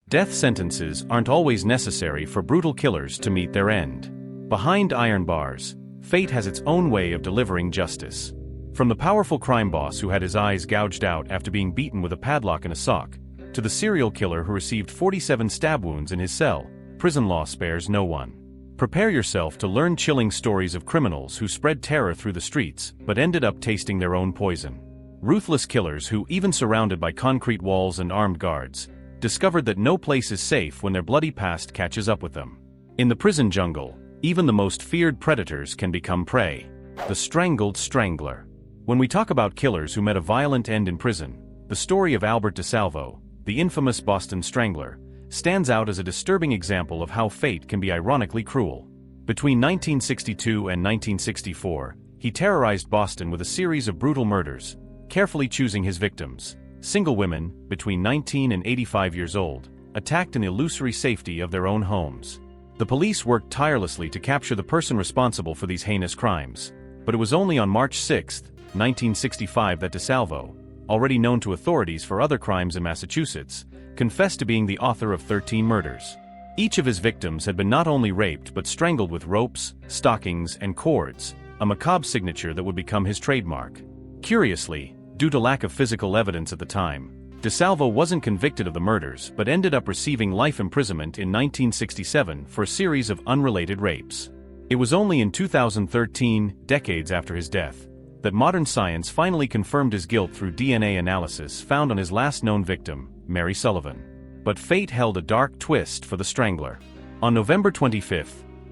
Death sentences aren't always necessary for brutal killers to meet their end. Behind iron bars, fate has its own way of delivering justice. From the powerful crime boss who had his eyes gouged out after being beaten with a padlock and a sock, to the serial killer who received 47 stab wounds in his cell, prison law spares no one. Prepare yourself to learn chilling stories of criminals who spread terror through the streets but ended up tasting their own poison. Ruthless killers who, even surrounded by concrete walls and armed guards, discovered that no place is safe when their bloody past catches up with them. In the prison jungle, even the most feared predators can become prey. The Strangled Strangler. When we talk about killers who met a violent end in prison, the story of Albert DeSalvo, the infamous Boston Strangler, stands out as a disturbing example of how fate can be ironically cruel. Between 1962 and 1964, he terrorized Boston with a series of brutal murders, carefully choosing his victims, single women, between 19 and 85 years old, attacked in the illusory safety of their own homes. The police worked tirelessly to capture the person responsible for these heinous crimes, but it was only on March 6, 1965 that DeSalvo, already known to authorities for other crimes in Massachusetts, confessed to being the author of 13 murders. Each of his victims had been not only raped but strangled with ropes, stockings, and cords, a macabre signature that would become his trademark. Curiously, due to lack of physical evidence at the time, DeSalvo wasn't convicted of the murders but ended up receiving life imprisonment in 1967 for a series of unrelated rapes. It was only in 2013, decades after his death, that modern science finally confirmed his guilt through DNA analysis found on his last known victim, Mary Sullivan. But fate held a dark twist for the Strangler. On November 25,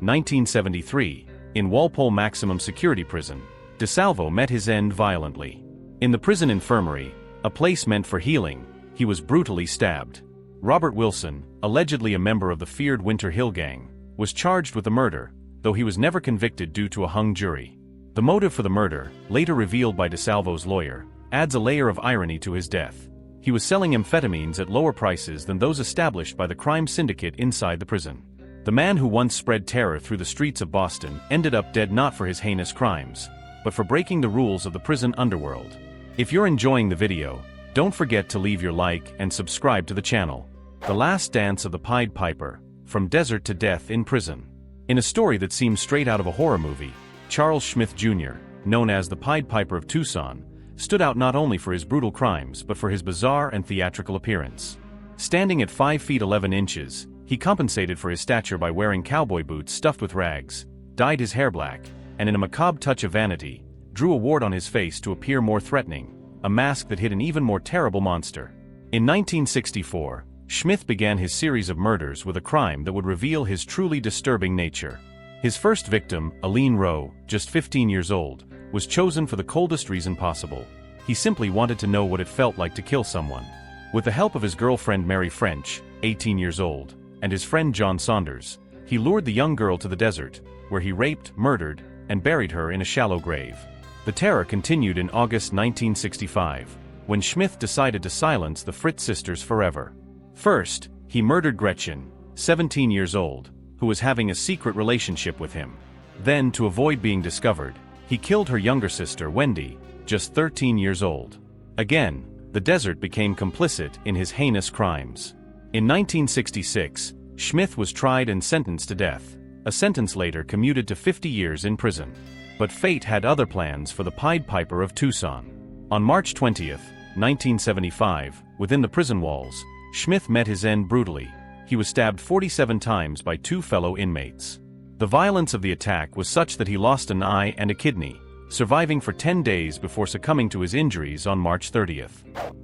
1973, in Walpole Maximum Security Prison, DeSalvo met his end violently. In the prison infirmary, a place meant for healing, he was brutally stabbed. Robert Wilson, allegedly a member of the feared Winter Hill Gang, was charged with the murder, though he was never convicted due to a hung jury. The motive for the murder, later revealed by DeSalvo's lawyer, adds a layer of irony to his death. He was selling amphetamines at lower prices than those established by the crime syndicate inside the prison. The man who once spread terror through the streets of Boston ended up dead not for his heinous crimes, but for breaking the rules of the prison underworld. If you're enjoying the video, don't forget to leave your like and subscribe to the channel. The Last Dance of the Pied Piper, From Desert to Death in Prison. In a story that seems straight out of a horror movie, Charles Smith Jr., known as the Pied Piper of Tucson, stood out not only for his brutal crimes but for his bizarre and theatrical appearance. Standing at 5 feet 11 inches, he compensated for his stature by wearing cowboy boots stuffed with rags, dyed his hair black, and in a macabre touch of vanity, drew a wart on his face to appear more threatening, a mask that hid an even more terrible monster. In 1964, Smith began his series of murders with a crime that would reveal his truly disturbing nature. His first victim, Aline Rowe, just 15 years old, was chosen for the coldest reason possible. He simply wanted to know what it felt like to kill someone. With the help of his girlfriend Mary French, 18 years old, and his friend John Saunders, he lured the young girl to the desert, where he raped, murdered, and buried her in a shallow grave. The terror continued in August 1965, when Smith decided to silence the Fritz sisters forever. First, he murdered Gretchen, 17 years old, who was having a secret relationship with him. Then, to avoid being discovered, he killed her younger sister Wendy, just 13 years old. Again, the desert became complicit in his heinous crimes. In 1966, Smith was tried and sentenced to death, a sentence later commuted to 50 years in prison. But fate had other plans for the Pied Piper of Tucson. On March 20, 1975, within the prison walls, Smith met his end brutally. He was stabbed 47 times by 2 fellow inmates. The violence of the attack was such that he lost an eye and a kidney, surviving for 10 days before succumbing to his injuries on March 30.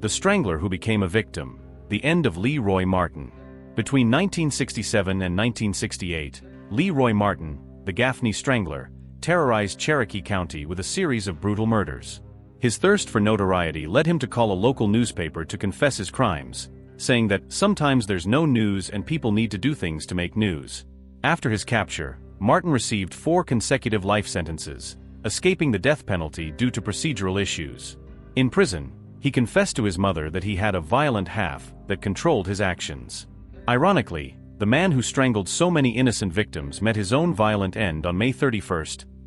The Strangler who became a victim, the end of Leroy Martin. Between 1967 and 1968, Leroy Martin, the Gaffney Strangler, terrorized Cherokee County with a series of brutal murders. His thirst for notoriety led him to call a local newspaper to confess his crimes, saying that sometimes there's no news and people need to do things to make news. After his capture, Martin received 4 consecutive life sentences, escaping the death penalty due to procedural issues. In prison, he confessed to his mother that he had a violent half that controlled his actions. Ironically, the man who strangled so many innocent victims met his own violent end on May 31,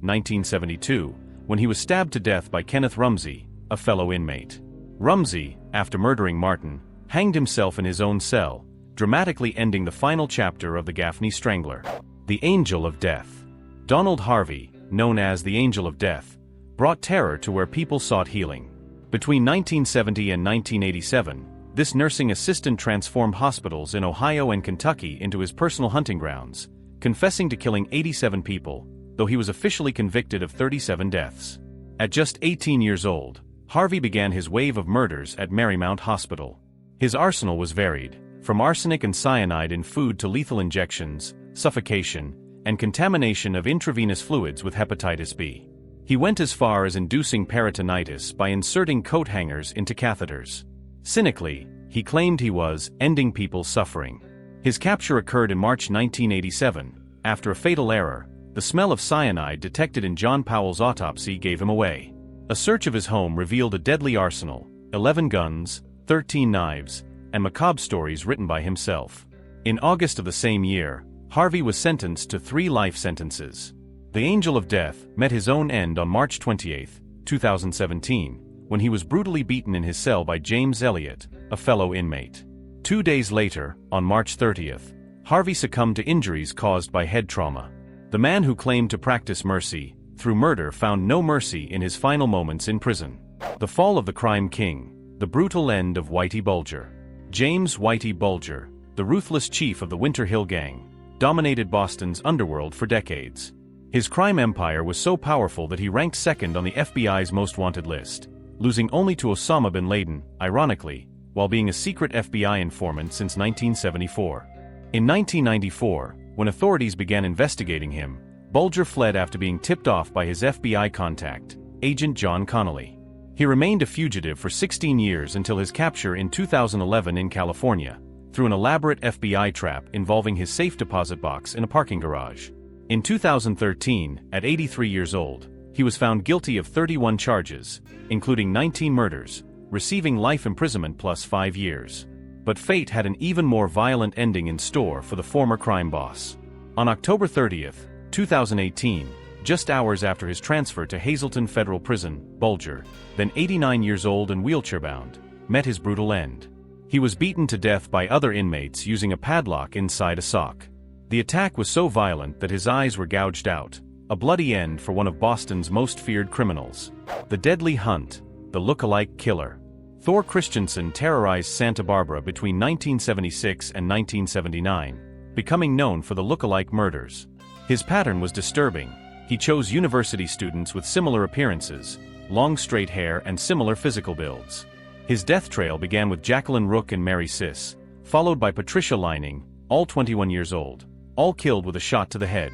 1972, when he was stabbed to death by Kenneth Rumsey, a fellow inmate. Rumsey, after murdering Martin, hanged himself in his own cell, dramatically ending the final chapter of the Gaffney Strangler. The Angel of Death. Donald Harvey, known as the Angel of Death, brought terror to where people sought healing. Between 1970 and 1987, this nursing assistant transformed hospitals in Ohio and Kentucky into his personal hunting grounds, confessing to killing 87 people, though he was officially convicted of 37 deaths. At just 18 years old, Harvey began his wave of murders at Marymount Hospital. His arsenal was varied, from arsenic and cyanide in food to lethal injections, suffocation, and contamination of intravenous fluids with hepatitis B. He went as far as inducing peritonitis by inserting coat hangers into catheters. Cynically, he claimed he was ending people's suffering. His capture occurred in March 1987. After a fatal error, the smell of cyanide detected in John Powell's autopsy gave him away. A search of his home revealed a deadly arsenal, 11 guns, 13 knives, and macabre stories written by himself. In August of the same year, Harvey was sentenced to 3 life sentences. The Angel of Death met his own end on March 28, 2017, when he was brutally beaten in his cell by James Elliott, a fellow inmate. 2 days later, on March 30th, Harvey succumbed to injuries caused by head trauma. The man who claimed to practice mercy through murder found no mercy in his final moments in prison. The fall of the crime king, the brutal end of Whitey Bulger. James Whitey Bulger, the ruthless chief of the Winter Hill Gang, dominated Boston's underworld for decades. His crime empire was so powerful that he ranked second on the FBI's most wanted list, losing only to Osama bin Laden, ironically, while being a secret FBI informant since 1974. In 1994, when authorities began investigating him, Bulger fled after being tipped off by his FBI contact, Agent John Connolly. He remained a fugitive for 16 years until his capture in 2011 in California, through an elaborate FBI trap involving his safe deposit box in a parking garage. In 2013, at 83 years old, he was found guilty of 31 charges, including 19 murders, receiving life imprisonment plus 5 years. But fate had an even more violent ending in store for the former crime boss. On October 30, 2018, just hours after his transfer to Hazleton Federal Prison, Bulger, then 89 years old and wheelchair-bound, met his brutal end. He was beaten to death by other inmates using a padlock inside a sock. The attack was so violent that his eyes were gouged out, a bloody end for one of Boston's most feared criminals. The Deadly Hunt, the look-alike killer. Thor Christensen terrorized Santa Barbara between 1976 and 1979, becoming known for the look-alike murders. His pattern was disturbing. He chose university students with similar appearances, long straight hair and similar physical builds. His death trail began with Jacqueline Rook and Mary Siss, followed by Patricia Lining, all 21 years old, all killed with a shot to the head.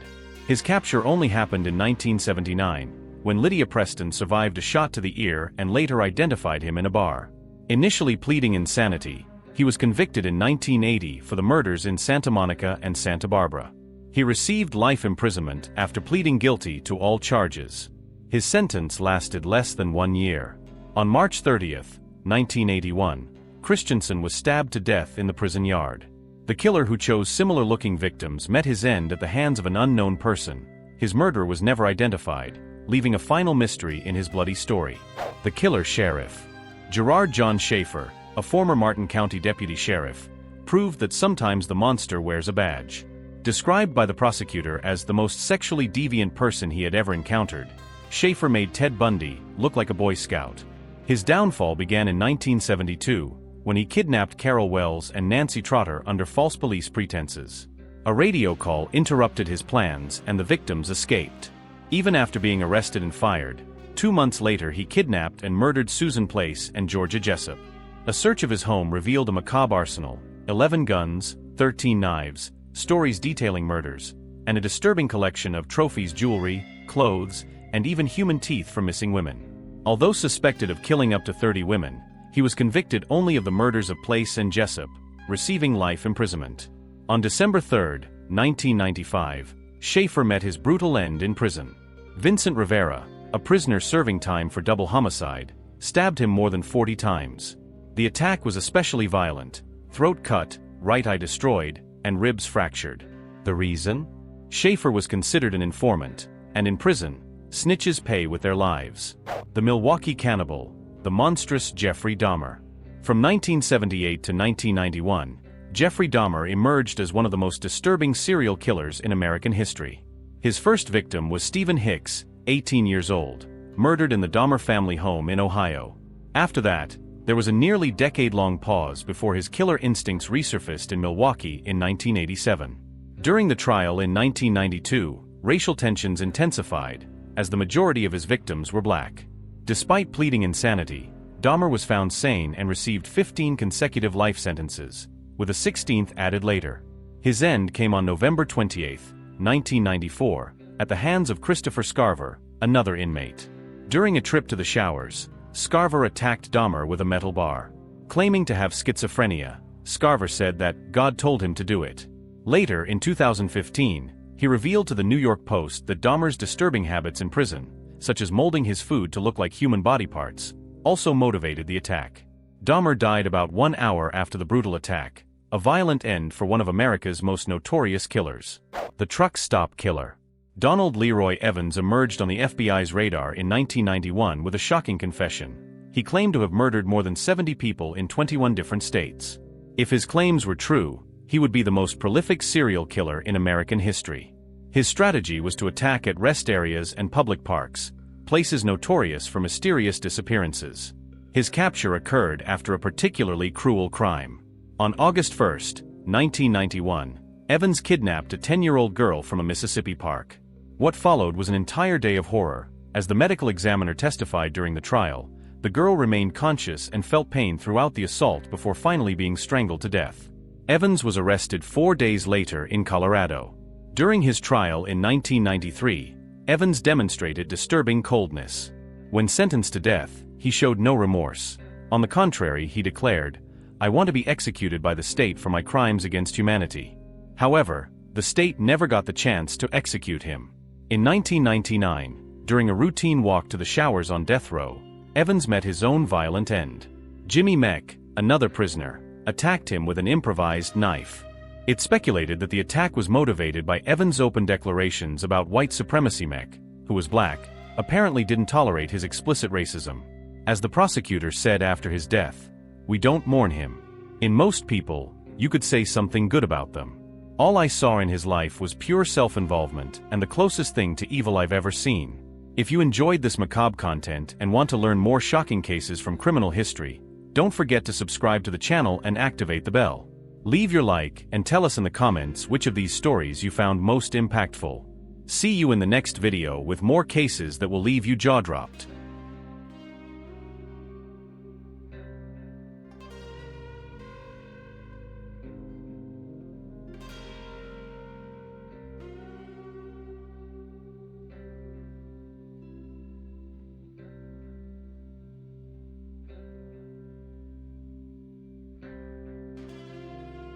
His capture only happened in 1979, when Lydia Preston survived a shot to the ear and later identified him in a bar. Initially pleading insanity, he was convicted in 1980 for the murders in Santa Monica and Santa Barbara. He received life imprisonment after pleading guilty to all charges. His sentence lasted less than 1 year. On March 30, 1981, Christensen was stabbed to death in the prison yard. The killer who chose similar-looking victims met his end at the hands of an unknown person. His murderer was never identified, leaving a final mystery in his bloody story. The Killer Sheriff. Gerard John Schaefer, a former Martin County deputy sheriff, proved that sometimes the monster wears a badge. Described by the prosecutor as the most sexually deviant person he had ever encountered, Schaefer made Ted Bundy look like a Boy Scout. His downfall began in 1972, when he kidnapped Carol Wells and Nancy Trotter under false police pretenses. A radio call interrupted his plans and the victims escaped. Even after being arrested and fired, 2 months later he kidnapped and murdered Susan Place and Georgia Jessup. A search of his home revealed a macabre arsenal, 11 guns, 13 knives, stories detailing murders, and a disturbing collection of trophies, jewelry, clothes, and even human teeth from missing women. Although suspected of killing up to 30 women, he was convicted only of the murders of Place and Jessup, receiving life imprisonment. On December 3, 1995, Schaefer met his brutal end in prison. Vincent Rivera, a prisoner serving time for double homicide, stabbed him more than 40 times. The attack was especially violent: throat cut, right eye destroyed, and ribs fractured. The reason? Schaefer was considered an informant, and in prison, snitches pay with their lives. The Milwaukee Cannibal, the monstrous Jeffrey Dahmer. From 1978 to 1991, Jeffrey Dahmer emerged as one of the most disturbing serial killers in American history. His first victim was Stephen Hicks, 18 years old, murdered in the Dahmer family home in Ohio. After that, there was a nearly decade-long pause before his killer instincts resurfaced in Milwaukee in 1987. During the trial in 1992, racial tensions intensified, as the majority of his victims were black. Despite pleading insanity, Dahmer was found sane and received 15 consecutive life sentences, with a 16th added later. His end came on November 28, 1994, at the hands of Christopher Scarver, another inmate. During a trip to the showers, Scarver attacked Dahmer with a metal bar. Claiming to have schizophrenia, Scarver said that God told him to do it. Later, in 2015, he revealed to the New York Post that Dahmer's disturbing habits in prison, such as molding his food to look like human body parts, also motivated the attack. Dahmer died about 1 hour after the brutal attack, a violent end for one of America's most notorious killers. The truck stop killer. Donald Leroy Evans emerged on the FBI's radar in 1991 with a shocking confession. He claimed to have murdered more than 70 people in 21 different states. If his claims were true, he would be the most prolific serial killer in American history. His strategy was to attack at rest areas and public parks, places notorious for mysterious disappearances. His capture occurred after a particularly cruel crime. On August 1, 1991, Evans kidnapped a 10-year-old girl from a Mississippi park. What followed was an entire day of horror. As the medical examiner testified during the trial, the girl remained conscious and felt pain throughout the assault before finally being strangled to death. Evans was arrested 4 days later in Colorado. During his trial in 1993, Evans demonstrated disturbing coldness. When sentenced to death, he showed no remorse. On the contrary, he declared, "I want to be executed by the state for my crimes against humanity." However, the state never got the chance to execute him. In 1999, during a routine walk to the showers on death row, Evans met his own violent end. Jimmy Meck, another prisoner, attacked him with an improvised knife. It's speculated that the attack was motivated by Evans' open declarations about white supremacy. Meck, who was black, apparently didn't tolerate his explicit racism. As the prosecutor said after his death, "We don't mourn him. In most people, you could say something good about them. All I saw in his life was pure self-involvement and the closest thing to evil I've ever seen." If you enjoyed this macabre content and want to learn more shocking cases from criminal history, don't forget to subscribe to the channel and activate the bell. Leave your like and tell us in the comments which of these stories you found most impactful. See you in the next video with more cases that will leave you jaw-dropped.